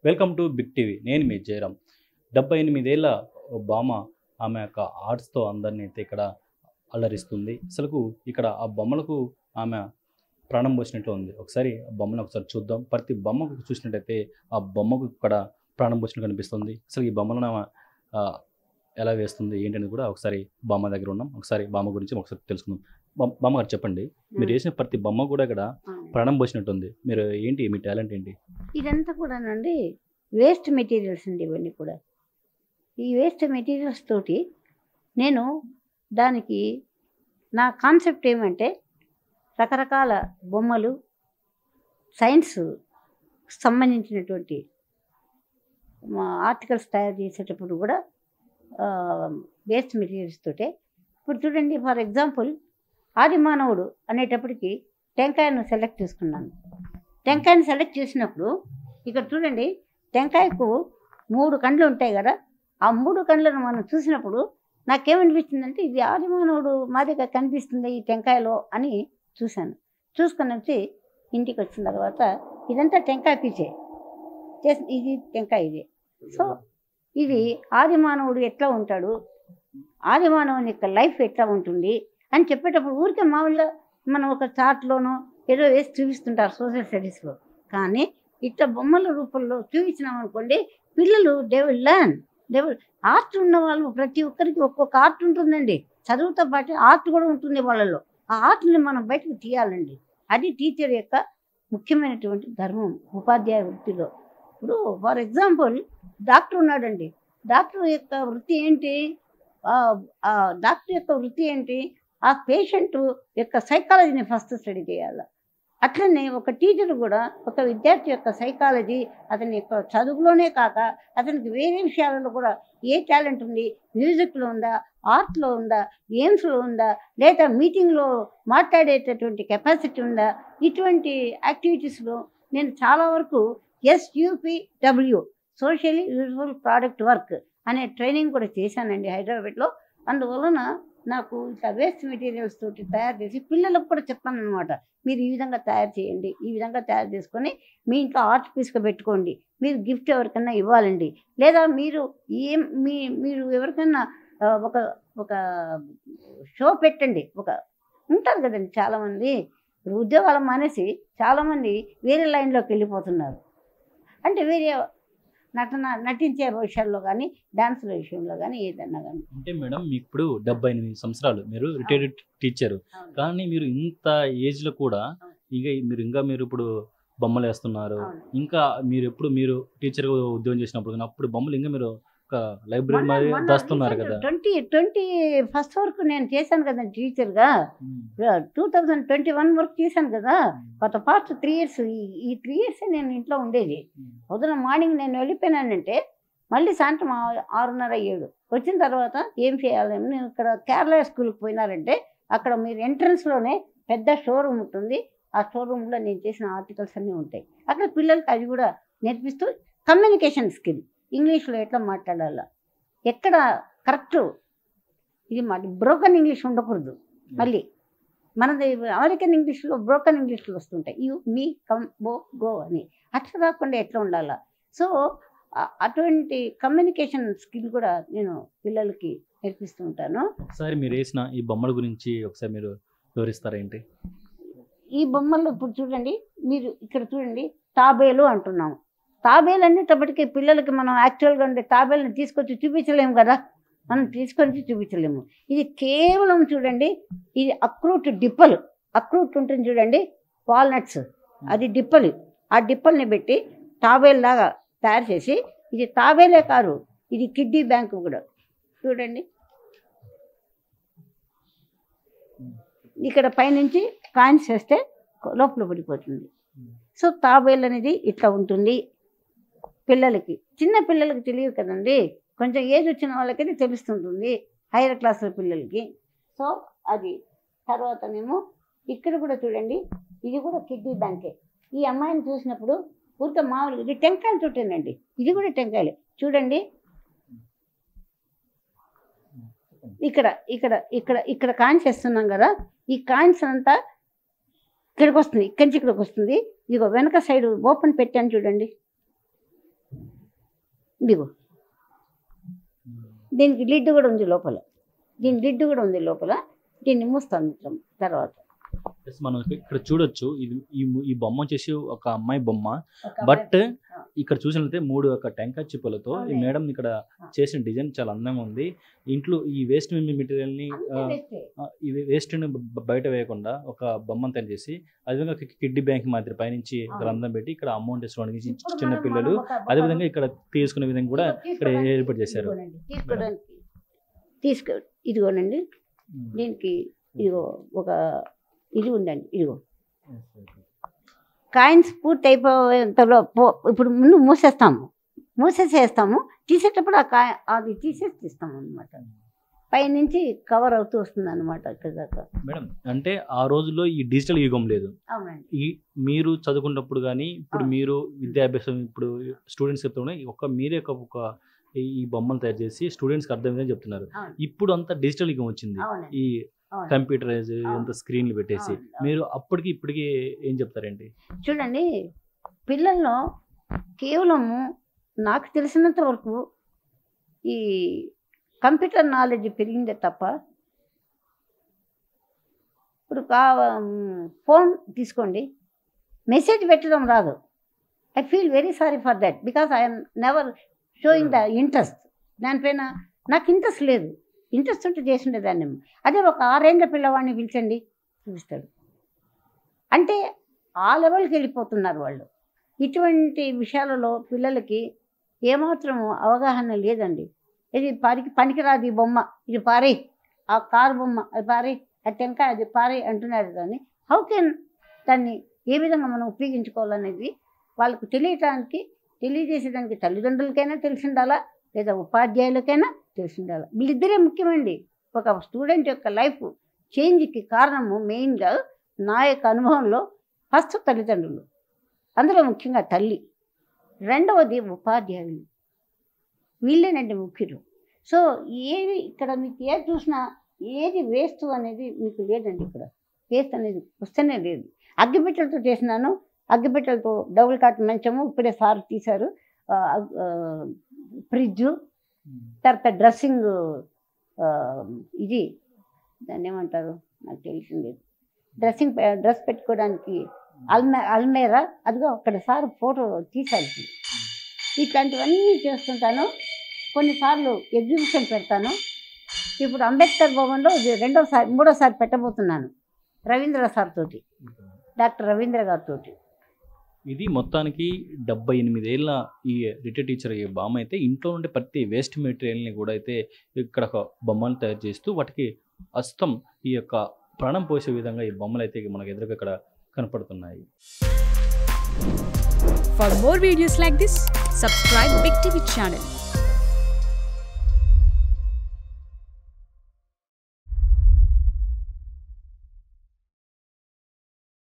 Welcome to big TV. నేను మీ జయరాం. 78 ఏళ్ల భామ ఆమె యొక్క ఆర్ట్స్‌తో అందరిని అయితే ఇక్కడ అల్లరిస్తుంది. అసలుకు ఇక్కడ ఆ బొమ్మలకు ఆమె ప్రాణం పోసినట్లు ఉంది. ఒకసారి ఆ బొమ్మను ఒకసారి చూద్దాం. ప్రతి బొమ్మకు చూసినట్టయితే ఆ బొమ్మకు ఇక్కడ ప్రాణం పోసినట్టు కనిపిస్తుంది. అసలు ఈ బొమ్మలను ఆమె ఎలా వేస్తుంది ఏంటనేది కూడా ఒకసారి బామ్మ దగ్గర ఉన్నాం. ఒకసారి బామ్మ గురించి ఒకసారి తెలుసుకుందాం. బామ్మగారు చెప్పండి, మీరు వేసిన ప్రతి బొమ్మ కూడా ఇక్కడ ప్రాణం పోసినట్టుంది. మీరు ఏంటి, మీ టాలెంట్ ఏంటి? ఇదంతా కూడానండి వేస్ట్ మెటీరియల్స్ అండి. ఇవన్నీ కూడా ఈ వేస్ట్ మెటీరియల్స్ తోటి నేను దానికి నా కాన్సెప్ట్ ఏమంటే రకరకాల బొమ్మలు, సైన్స్ సంబంధించినటువంటి ఆర్టికల్స్ తయారు చేసేటప్పుడు కూడా వేస్ట్ మెటీరియల్స్ తోటే. ఇప్పుడు చూడండి, ఫర్ ఎగ్జాంపుల్ ఆది మానవుడు అనేటప్పటికి టెంకాయను సెలెక్ట్ చేసుకున్నాను. టెంకాయను సెలెక్ట్ చేసినప్పుడు ఇక్కడ చూడండి, టెంకాయకు 3 కండ్లు ఉంటాయి కదా. ఆ 3 కండ్లను మనం చూసినప్పుడు నాకేమనిపించిందంటే ఇది ఆది మానవుడు మాదిరిగా కనిపిస్తుంది ఈ టెంకాయలో అని చూశాను. చూసుకొని వచ్చి ఇంటికి వచ్చిన తర్వాత ఇదంతా టెంకాయ పీచే ఇది టెంకాయ ఇదే. సో ఇది ఆది మానవుడు ఎట్లా ఉంటాడు, ఆది మానవుని యొక్క లైఫ్ ఎట్లా ఉంటుంది అని చెప్పేటప్పుడు ఊరికే మామూలుగా మనం ఒక చార్ట్లోనో ఏదో వేసి చూపిస్తుంటారు సోషల్ స్టడీస్లో. కానీ ఇట్లా బొమ్మల రూపంలో చూపించినాం అనుకోండి, పిల్లలు దే విల్ లెర్న్. ఆర్ట్ ఉన్న వాళ్ళు ప్రతి ఒక్కరికి ఒక్కొక్క ఆర్ట్ ఉంటుందండి. చదువుతో పాటు ఆర్ట్ కూడా ఉంటుంది వాళ్ళలో. ఆ ఆర్ట్ని మనం బయటకు తీయాలండి. అది టీచర్ యొక్క ముఖ్యమైనటువంటి ధర్మం ఉపాధ్యాయ వృత్తిలో. ఇప్పుడు ఫర్ ఎగ్జాంపుల్ డాక్టర్ ఉన్నాడండి. డాక్టర్ యొక్క వృత్తి ఏంటి? డాక్టర్ యొక్క వృత్తి ఏంటి? ఆ పేషెంట్ యొక్క సైకాలజీని ఫస్ట్ స్టడీ చేయాలి. అట్లనే ఒక టీచర్ కూడా ఒక విద్యార్థి యొక్క సైకాలజీ, అతని యొక్క చదువులోనే కాక అతనికి వేరే విషయాలలో కూడా ఏ టాలెంట్ ఉంది, మ్యూజిక్లో ఉందా, ఆర్ట్లో ఉందా, గేమ్స్లో ఉందా, లేదా మీటింగ్లో మాట్లాడేటటువంటి కెపాసిటీ ఉందా, ఇటువంటి యాక్టివిటీస్లో నేను చాలా వరకు SUPW socially useful product work అనే ట్రైనింగ్ కూడా చేశానండి హైదరాబాద్లో. అందువలన నాకు ఇట్లా వేస్ట్ మెటీరియల్స్ తోటి తయారు చేసి పిల్లలకు కూడా చెప్పాను అనమాట. మీరు ఈ విధంగా తయారు చేయండి, ఈ విధంగా తయారు చేసుకొని మీ ఇంట్లో ఆర్ట్ పీస్గా పెట్టుకోండి, మీరు గిఫ్ట్ ఎవరికైనా ఇవ్వాలండి, లేదా మీరు మీరు ఎవరికైనా ఒక ఒక షో పెట్టండి. ఉంటారు కదండి చాలామంది ఉద్యోగాలు మానేసి చాలామంది వేరే లైన్లోకి వెళ్ళిపోతున్నారు. అంటే వేరే నటించే విషయాల్లో కానీ, డాన్సుల విషయంలో కానీ, ఏదన్నా కానీ. అంటే మేడం, మీకు ఇప్పుడు 78 సంవత్సరాలు, మీరు రిటైర్డ్ టీచరు. కానీ మీరు ఇంత ఏజ్లో కూడా మీరు ఇప్పుడు బొమ్మలు వేస్తున్నారు. ఇంకా మీరు టీచర్ ఉద్యోగం చేసినప్పుడు అప్పుడు బొమ్మలు ఇంకా మీరు ఒక లైబ్రరీ మరి దాస్తున్నారు కదా. 2021 వరకు నేను చేశాను కదండి టీచర్గా. 2021 వరకు చేశాను కదా. కొత్త పాస్ట్ 3 ఇయర్స్. ఈ 3 ఇయర్స్ నేను ఇంట్లో ఉండేది. పొద్దున మార్నింగ్ నేను వెళ్ళిపోయినానంటే మళ్ళీ సాయంత్రం 6:30, 7 వచ్చిన తర్వాత ఏం చేయాలని ఇక్కడ కేరళ స్కూల్కి పోయినారంటే అక్కడ మీరు ఎంట్రన్స్లోనే పెద్ద షోరూమ్ ఉంటుంది. ఆ షోరూంలో నేను చేసిన ఆర్టికల్స్ అన్నీ ఉంటాయి. అక్కడ పిల్లలకి అది కూడా నేర్పిస్తూ కమ్యూనికేషన్ స్కిల్, ఇంగ్లీష్లో ఎట్లా మాట్లాడాలా, ఎక్కడ కరెక్ట్ ఇది బ్రోకన్ ఇంగ్లీష్ ఉండకూడదు. మళ్ళీ మనది అమెరికన్ ఇంగ్లీష్లో బ్రోకన్ ఇంగ్లీష్లో వస్తుంటాయి. యూ, మీ, కమ్, గో అని. అట్లా కాకుండా ఎట్లా ఉండాలా. సో అటువంటి కమ్యూనికేషన్ స్కిల్ కూడా నేను పిల్లలకి నేర్పిస్తూ ఉంటాను. ఒకసారి మీరు వేసిన ఈ బొమ్మల గురించి ఒకసారి మీరు వివరిస్తారా ఏంటి? ఈ బొమ్మల్లో ఇప్పుడు చూడండి, మీరు ఇక్కడ చూడండి, తాబేలు అంటున్నాము. తాబేలు అనేటప్పటికీ పిల్లలకి మనం యాక్చువల్గా ఉండే తాబేలను తీసుకొచ్చి చూపించలేము కదా, మనం తీసుకొచ్చి చూపించలేము. ఇది కేవలం చూడండి, ఇది అక్రూట్ డిప్పలు. అక్రూట్ ఉంటుంది చూడండి, వాల్నట్స్, అది డిప్పలు. ఆ డిప్పల్ని పెట్టి తాబేలు లాగా తయారు చేసి, ఇది తాబేలే కాదు, ఇది కిడ్నీ బ్యాంకు కూడా. చూడండి, ఇక్కడ పైనుంచి కాయిన్స్ వేస్తే లోపల పడిపోతుంది. సో తాబేలు అనేది ఇట్లా ఉంటుంది. పిల్లలకి, చిన్న పిల్లలకి తెలియదు కదండి, కొంచెం ఏజ్ వచ్చిన వాళ్ళకైతే తెలుస్తుంటుంది, హైయర్ క్లాసుల పిల్లలకి. సో అది తర్వాతనేమో ఇక్కడ కూడా చూడండి, ఇది కూడా కిడ్నీ బ్యాంకే. ఈ అమ్మాయిని చూసినప్పుడు ఊరికే మామూలుగా ఇది టెంకాయలు చుట్టానండి, ఇది కూడా టెంకాయలే. చూడండి, ఇక్కడ ఇక్కడ ఇక్కడ ఇక్కడ కాయిన్స్ వేస్తున్నాం కదా, ఈ కాయిన్స్ అంతా ఇక్కడికి వస్తుంది, ఇక్కడి నుంచి ఇక్కడికి వస్తుంది. ఇదిగో వెనక సైడ్ ఓపెన్ పెట్టాను చూడండి, ఇదిగో దీనికి లిడ్ కూడా ఉంది లోపల, దీని లిడ్ కూడా ఉంది లోపల, దీన్ని మూస్తాం తర్వాత. మనం ఇక్కడ చూడొచ్చు, ఇది ఈ బొమ్మ వచ్చేసి ఒక అమ్మాయి బొమ్మ. బట్ ఇక్కడ చూసినట్లయితే 3 టెంకాయ చిప్పలతో ఈ మేడం ఇక్కడ చేసిన డిజైన్ చాలా అందంగా ఉంది. ఇంట్లో ఈ వేస్ట్ మెటీరియల్ని ఈ వేస్ట్ని బయట వేయకుండా ఒక బొమ్మను తయారు చేసి అదేవిధంగా కిడ్నీ బ్యాంక్ మాదిరి పైనుంచి గ్రంథం పెట్టి ఇక్కడ అమౌంట్ వేసుకోవడానికి చిన్న పిల్లలు అదేవిధంగా ఇక్కడ తీసుకునే విధంగా కూడా ఇక్కడ ఏర్పాటు చేశారు. ఇదిగోనండి, దీనికి ఇదిగో ఒక ఇది ఉందండి, ఇదిగో కాయిన్స్ పూర్తి అయిపోయేంతలో ఇప్పుడు ముందు మూసేసేస్తాము, తీసేటప్పుడు అది తీసేసి తీస్తాము అనమాట. పైనుంచి కవర్ అవుతూ వస్తుంది అనమాట ఇక్కడ దాకా. మేడం అంటే ఆ రోజుల్లో ఈ డిజిటల్ యుగం లేదు. అవునండి. ఈ మీరు చదువుకున్నప్పుడు కానీ ఇప్పుడు మీరు విద్యాభ్యాసం ఇప్పుడు స్టూడెంట్స్ చెప్తున్నా మీరే ఒక ఈ బొమ్మలు తయారు చేసి స్టూడెంట్స్కి అర్థమైందని చెప్తున్నారు. ఇప్పుడు అంతా డిజిటల్ యుగం వచ్చింది, ఈ కంప్యూటరైజ్ ఎంత స్క్రీన్లు పెట్టేసి. మీరు అప్పటికి ఇప్పటికి ఏం చెప్తారేంటి? చూడండి, పిల్లల్లో కేవలము నాకు తెలిసినంత వరకు ఈ కంప్యూటర్ నాలెడ్జ్ పెరిగిందే తప్ప, ఇప్పుడు ఫోన్ తీసుకోండి, మెసేజ్ పెట్టడం రాదు. I feel very sorry for that because I'm never showing the interest. దానిపైన నాకు ఇంట్రెస్ట్ లేదు. ఇంట్రెస్ట్ ఉంటే చేసిండేదాన్ని. అదే ఒక 6 ఏళ్ళ పిల్లవాడిని పిలిచండి, చూపిస్తాడు. అంటే ఆ లెవెల్కి వెళ్ళిపోతున్నారు వాళ్ళు. ఇటువంటి విషయాలలో పిల్లలకి ఏమాత్రం అవగాహన లేదండి. ఇది పనికిరాదు ఈ బొమ్మ, ఇది పారే, ఆ కారు బొమ్మ అది పారే, ఆ టెంకాయ అది పారే అంటున్నారు. కానీ హౌ కెన్ దాన్ని ఏ విధంగా మనం ఉపయోగించుకోవాలనేది వాళ్ళకు తెలియజేసేదానికి తల్లిదండ్రులకైనా తెలిసి ఉండాలా, లేదా ఉపాధ్యాయులకైనా తెలిసి ఉండాలి. వీళ్ళిద్దరే ముఖ్యమండి. ఒక స్టూడెంట్ యొక్క లైఫ్ చేంజ్కి కారణము మెయిన్గా నా యొక్క అనుభవంలో ఫస్ట్ తల్లిదండ్రులు, అందులో ముఖ్యంగా తల్లి, రెండవది ఉపాధ్యాయులు. వీళ్ళేనండి ముఖ్యులు. సో ఏది ఇక్కడ మీకు ఏది చూసినా ఏది వేస్ట్ అనేది మీకు లేదండి. ఇక్కడ వేస్ట్ అనేది వస్తేనే లేదు. అగ్గిపెట్టెలతో చేసినాను, అగ్గిపెట్టెలతో డబుల్ కాట్ మంచము ఇప్పుడే సార్ తీశారు, ఫ్రిడ్జు, తర్వాత డ్రెస్సింగ్ ఇది దాన్ని ఏమంటారు నాకు తెలిసింది, డ్రెస్ పెట్టుకోవడానికి అల్మేరా, అదిగో అక్కడ సార్ ఫోటో తీశారు. ఇట్లాంటివన్నీ చేస్తుంటాను. కొన్నిసార్లు ఎగ్జిబిషన్ పెడతాను. ఇప్పుడు అంబేద్కర్ భవన్లో మూడోసారి పెట్టబోతున్నాను రవీంద్ర సార్ తోటి, డాక్టర్ రవీంద్ర గారితో. ఇది మొత్తానికి 78 ఏళ్ళ ఈ రిటైర్డ్ టీచర్ అయ్యే బామ్మ అయితే ఇంట్లో ఉండే ప్రతి వేస్ట్ మెటీరియల్ని కూడా అయితే ఇక్కడ ఒక బొమ్మలు తయారు చేస్తూ వాటికి హస్తం ఈ యొక్క ప్రాణం పోసే విధంగా ఈ బొమ్మలు అయితే మనకు ఎదురుగా ఇక్కడ కనపడుతున్నాయి. For more videos like this, subscribe Big TV channel.